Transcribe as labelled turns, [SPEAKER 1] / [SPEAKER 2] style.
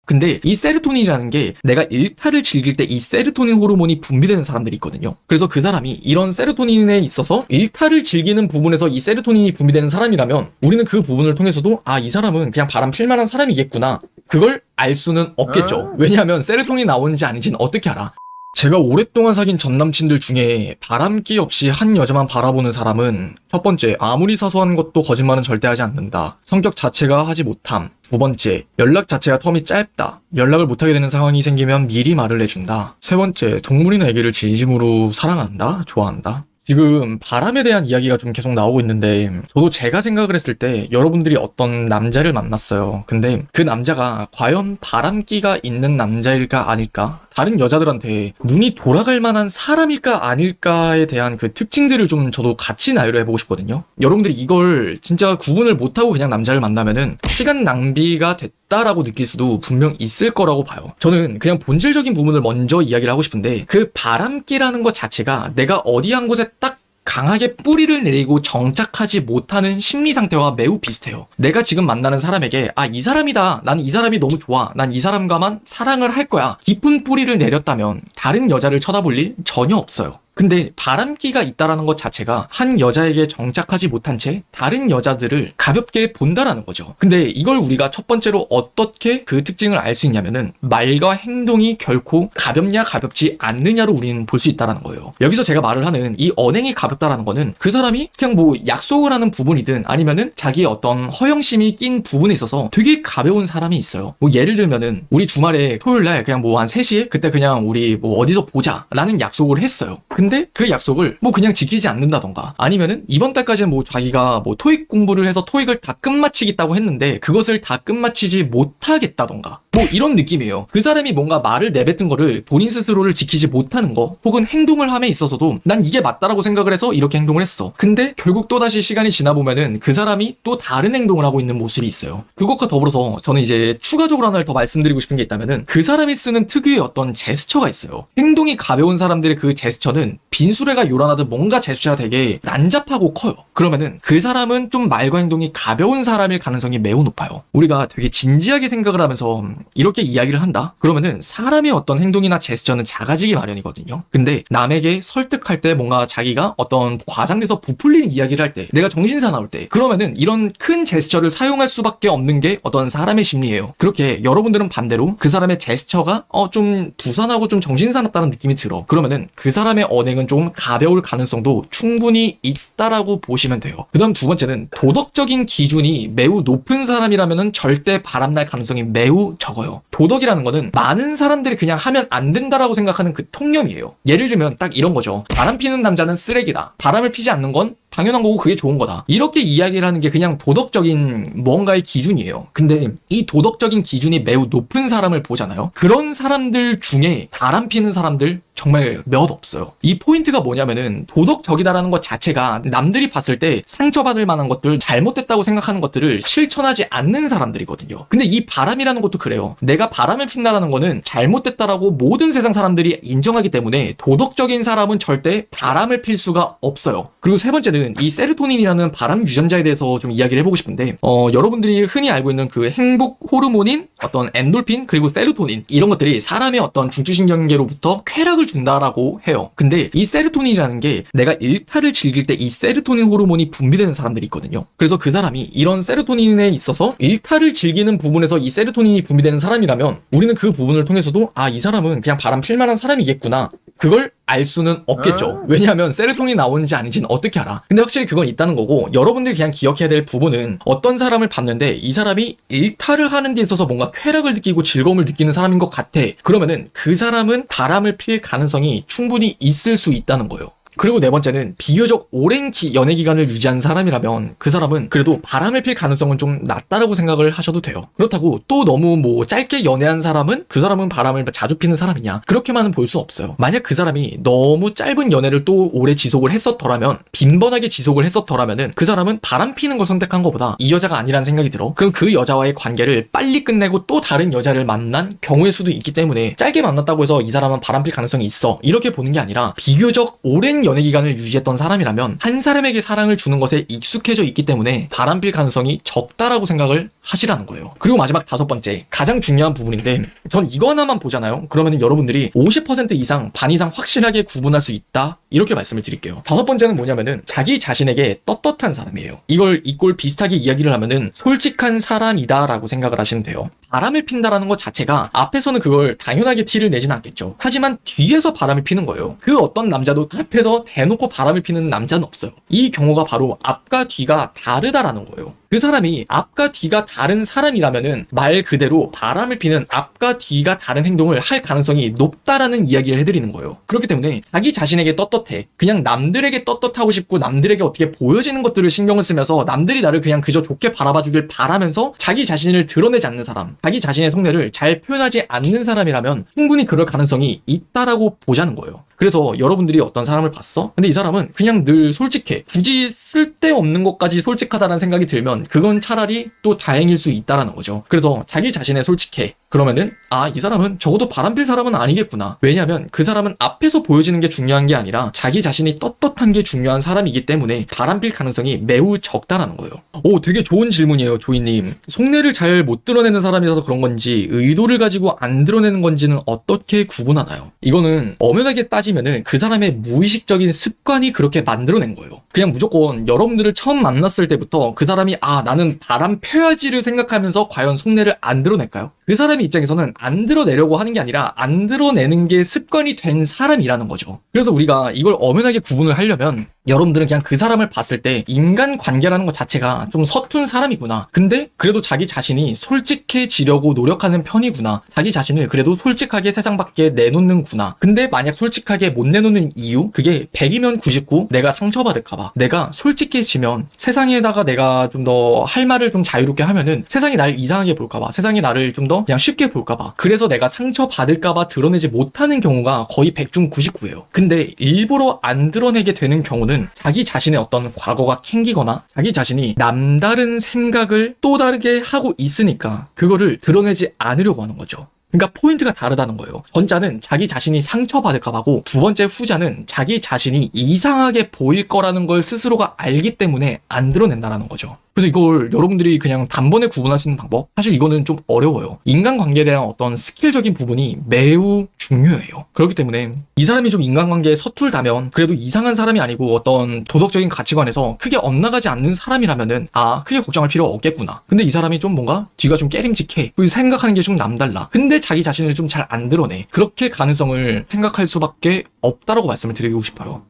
[SPEAKER 1] 근데 이 세로토닌이라는 게 내가 일탈을 즐길 때 이 세로토닌 호르몬이 분비되는 사람들이 있거든요. 그래서 그 사람이 이런 세로토닌에 있어서 일탈을 즐기는 부분에서 이 세로토닌이 분비되는 사람이라면 우리는 그 부분을 통해서도 아, 이 사람은 그냥 바람 필 만한 사람이겠구나. 그걸 알 수는 없겠죠. 왜냐하면 세로토닌이 나오는지 아닌지는 어떻게 알아? 제가 오랫동안 사귄 전남친들 중에 바람기 없이 한 여자만 바라보는 사람은 첫 번째, 아무리 사소한 것도 거짓말은 절대 하지 않는다. 성격 자체가 하지 못함. 두 번째, 연락 자체가 텀이 짧다. 연락을 못하게 되는 상황이 생기면 미리 말을 해준다. 세 번째, 동물이나 애기를 진심으로 사랑한다? 좋아한다? 지금 바람에 대한 이야기가 좀 계속 나오고 있는데 저도 제가 생각을 했을 때 여러분들이 어떤 남자를 만났어요. 근데 그 남자가 과연 바람기가 있는 남자일까 아닐까? 다른 여자들한테 눈이 돌아갈 만한 사람일까 아닐까에 대한 그 특징들을 좀 저도 같이 나열을 해보고 싶거든요. 여러분들이 이걸 진짜 구분을 못하고 그냥 남자를 만나면은 시간 낭비가 됐다라고 느낄 수도 분명 있을 거라고 봐요. 저는 그냥 본질적인 부분을 먼저 이야기를 하고 싶은데 그 바람기라는 것 자체가 내가 어디 한 곳에 딱 강하게 뿌리를 내리고 정착하지 못하는 심리 상태와 매우 비슷해요. 내가 지금 만나는 사람에게 아, 이 사람이다. 난 이 사람이 너무 좋아. 난 이 사람과만 사랑을 할 거야. 깊은 뿌리를 내렸다면 다른 여자를 쳐다볼 일 전혀 없어요. 근데 바람기가 있다라는 것 자체가 한 여자에게 정착하지 못한 채 다른 여자들을 가볍게 본다라는 거죠. 근데 이걸 우리가 첫 번째로 어떻게 그 특징을 알 수 있냐면은 말과 행동이 결코 가볍냐 가볍지 않느냐로 우리는 볼 수 있다라는 거예요. 여기서 제가 말을 하는 이 언행이 가볍다라는 거는 그 사람이 그냥 뭐 약속을 하는 부분이든 아니면은 자기의 어떤 허영심이 낀 부분에 있어서 되게 가벼운 사람이 있어요. 뭐 예를 들면은 우리 주말에 토요일날 그냥 뭐 한 3시에 그때 그냥 우리 뭐 어디서 보자 라는 약속을 했어요. 근데 그 약속을 뭐 그냥 지키지 않는다던가 아니면은 이번 달까지는 뭐 자기가 뭐 토익 공부를 해서 토익을 다 끝마치겠다고 했는데 그것을 다 끝마치지 못하겠다던가 뭐 이런 느낌이에요. 그 사람이 뭔가 말을 내뱉은 거를 본인 스스로를 지키지 못하는 거 혹은 행동을 함에 있어서도 난 이게 맞다라고 생각을 해서 이렇게 행동을 했어. 근데 결국 또다시 시간이 지나 보면은 그 사람이 또 다른 행동을 하고 있는 모습이 있어요. 그것과 더불어서 저는 이제 추가적으로 하나를 더 말씀드리고 싶은 게 있다면은 그 사람이 쓰는 특유의 어떤 제스처가 있어요. 행동이 가벼운 사람들의 그 제스처는 빈수레가 요란하듯 뭔가 제스처가 되게 난잡하고 커요. 그러면은 그 사람은 좀 말과 행동이 가벼운 사람일 가능성이 매우 높아요. 우리가 되게 진지하게 생각을 하면서 이렇게 이야기를 한다? 그러면은 사람의 어떤 행동이나 제스처는 작아지기 마련이거든요. 근데 남에게 설득할 때 뭔가 자기가 어떤 과장돼서 부풀리는 이야기를 할 때 내가 정신사 나올 때 그러면은 이런 큰 제스처를 사용할 수밖에 없는 게 어떤 사람의 심리예요. 그렇게 여러분들은 반대로 그 사람의 제스처가 좀 부산하고 좀 정신사납다는 느낌이 들어. 그러면은 그 사람의 언행은 좀 가벼울 가능성도 충분히 있다라고 보시면 돼요. 그 다음 두 번째는 도덕적인 기준이 매우 높은 사람이라면은 절대 바람날 가능성이 매우 적어요. 도덕이라는 거는 많은 사람들이 그냥 하면 안 된다라고 생각하는 그 통념이에요. 예를 들면 딱 이런 거죠. 바람 피는 남자는 쓰레기다. 바람을 피지 않는 건 당연한 거고 그게 좋은 거다. 이렇게 이야기를 하는 게 그냥 도덕적인 뭔가의 기준이에요. 근데 이 도덕적인 기준이 매우 높은 사람을 보잖아요. 그런 사람들 중에 바람 피는 사람들 정말 몇 없어요. 이 포인트가 뭐냐면은 도덕적이다라는 것 자체가 남들이 봤을 때 상처받을 만한 것들, 잘못됐다고 생각하는 것들을 실천하지 않는 사람들이거든요. 근데 이 바람이라는 것도 그래요. 내가 바람을 핀다라는 거는 잘못됐다라고 모든 세상 사람들이 인정하기 때문에 도덕적인 사람은 절대 바람을 필 수가 없어요. 그리고 세 번째는 이 세로토닌이라는 바람 유전자에 대해서 좀 이야기를 해보고 싶은데 여러분들이 흔히 알고 있는 그 행복 호르몬인 어떤 엔돌핀 그리고 세로토닌 이런 것들이 사람의 어떤 중추신경계로부터 쾌락을 준다라고 해요. 근데 이 세로토닌이라는 게 내가 일탈을 즐길 때 이 세로토닌 호르몬이 분비되는 사람들이 있거든요. 그래서 그 사람이 이런 세로토닌에 있어서 일탈을 즐기는 부분에서 이 세로토닌이 분비되는 사람이라면 우리는 그 부분을 통해서도 아, 이 사람은 그냥 바람 필 만한 사람이겠구나. 그걸 알 수는 없겠죠. 왜냐하면 세로토닌이 나오는지 아닌지는 어떻게 알아. 근데 확실히 그건 있다는 거고 여러분들이 그냥 기억해야 될 부분은 어떤 사람을 봤는데 이 사람이 일탈을 하는 데 있어서 뭔가 쾌락을 느끼고 즐거움을 느끼는 사람인 것 같아. 그러면은 그 사람은 바람을 필 가능성이 충분히 있을 수 있다는 거예요. 그리고 네 번째는 비교적 오랜 연애 기간을 유지한 사람이라면 그 사람은 그래도 바람을 필 가능성은 좀 낮다라고 생각을 하셔도 돼요. 그렇다고 또 너무 뭐 짧게 연애한 사람은 그 사람은 바람을 자주 피는 사람이냐 그렇게만은 볼 수 없어요. 만약 그 사람이 너무 짧은 연애를 또 오래 지속을 했었더라면 빈번하게 지속을 했었더라면은 그 사람은 바람 피는 걸 선택한 것보다 이 여자가 아니라는 생각이 들어. 그럼 그 여자와의 관계를 빨리 끝내고 또 다른 여자를 만난 경우의 수도 있기 때문에 짧게 만났다고 해서 이 사람은 바람 필 가능성이 있어 이렇게 보는 게 아니라 비교적 오랜 연애 기간을 유지했던 사람이라면 한 사람에게 사랑을 주는 것에 익숙해져 있기 때문에 바람필 가능성이 적다라고 생각을 하시라는 거예요. 그리고 마지막 5번째, 가장 중요한 부분인데 전 이거 하나만 보잖아요. 그러면 여러분들이 50% 이상, 반 이상 확실하게 구분할 수 있다, 이렇게 말씀을 드릴게요. 5번째는 뭐냐면은 자기 자신에게 떳떳한 사람이에요. 이걸 이꼴 비슷하게 이야기를 하면은 솔직한 사람이다 라고 생각을 하시면 돼요. 바람을 핀다라는 것 자체가 앞에서는 그걸 당연하게 티를 내진 않겠죠. 하지만 뒤에서 바람을 피는 거예요. 그 어떤 남자도 앞에서 대놓고 바람을 피는 남자는 없어요. 이 경우가 바로 앞과 뒤가 다르다라는 거예요. 그 사람이 앞과 뒤가 다른 사람이라면은 말 그대로 바람을 피는 앞과 뒤가 다른 행동을 할 가능성이 높다라는 이야기를 해드리는 거예요. 그렇기 때문에 자기 자신에게 떳떳해. 그냥 남들에게 떳떳하고 싶고 남들에게 어떻게 보여지는 것들을 신경을 쓰면서 남들이 나를 그냥 그저 좋게 바라봐주길 바라면서 자기 자신을 드러내지 않는 사람, 자기 자신의 속내를 잘 표현하지 않는 사람이라면 충분히 그럴 가능성이 있다라고 보자는 거예요. 그래서 여러분들이 어떤 사람을 봤어? 근데 이 사람은 그냥 늘 솔직해. 굳이 쓸데없는 것까지 솔직하다는 생각이 들면 그건 차라리 또 다행일 수 있다라는 거죠. 그래서 자기 자신에 솔직해. 그러면은 이 사람은 적어도 바람필 사람은 아니겠구나. 왜냐하면 그 사람은 앞에서 보여지는 게 중요한 게 아니라 자기 자신이 떳떳한 게 중요한 사람이기 때문에 바람필 가능성이 매우 적다라는 거예요. 오, 되게 좋은 질문이에요, 조이님. 속내를 잘 못 드러내는 사람이라서 그런 건지 의도를 가지고 안 드러내는 건지는 어떻게 구분하나요? 이거는 엄연하게 따지면은 그 사람의 무의식적인 습관이 그렇게 만들어낸 거예요. 그냥 무조건 여러분들을 처음 만났을 때부터 그 사람이 나는 바람 펴야지를 생각하면서 과연 속내를 안 드러낼까요? 그 사람의 입장에서는 안 드러내려고 하는 게 아니라 안 드러내는 게 습관이 된 사람이라는 거죠. 그래서 우리가 이걸 엄연하게 구분을 하려면 여러분들은 그냥 그 사람을 봤을 때 인간관계라는 것 자체가 좀 서툰 사람이구나. 근데 그래도 자기 자신이 솔직해지려고 노력하는 편이구나. 자기 자신을 그래도 솔직하게 세상 밖에 내놓는구나. 근데 만약 솔직하게 못 내놓는 이유? 그게 100이면 99, 내가 상처받을까봐. 내가 솔직해지면 세상에다가 내가 좀 더 할 말을 좀 자유롭게 하면은 세상이 날 이상하게 볼까봐. 세상이 나를 좀 더 그냥 쉽게 볼까봐. 그래서 내가 상처받을까봐 드러내지 못하는 경우가 거의 100중 99예요. 근데 일부러 안 드러내게 되는 경우는 자기 자신의 어떤 과거가 캥기거나 자기 자신이 남다른 생각을 또 다르게 하고 있으니까 그거를 드러내지 않으려고 하는 거죠. 그러니까 포인트가 다르다는 거예요. 전자는 자기 자신이 상처받을까 봐고 두 번째 후자는 자기 자신이 이상하게 보일 거라는 걸 스스로가 알기 때문에 안 드러낸다라는 거죠. 그래서 이걸 여러분들이 그냥 단번에 구분할 수 있는 방법? 사실 이거는 좀 어려워요. 인간관계에 대한 어떤 스킬적인 부분이 매우 중요해요. 그렇기 때문에 이 사람이 좀 인간관계에 서툴다면 그래도 이상한 사람이 아니고 어떤 도덕적인 가치관에서 크게 엇나가지 않는 사람이라면은 크게 걱정할 필요 없겠구나. 근데 이 사람이 좀 뭔가 뒤가 좀 깨림직해. 그리고 생각하는 게 좀 남달라. 근데 자기 자신을 좀 잘 안 드러내. 그렇게 가능성을 생각할 수밖에 없다라고 말씀을 드리고 싶어요.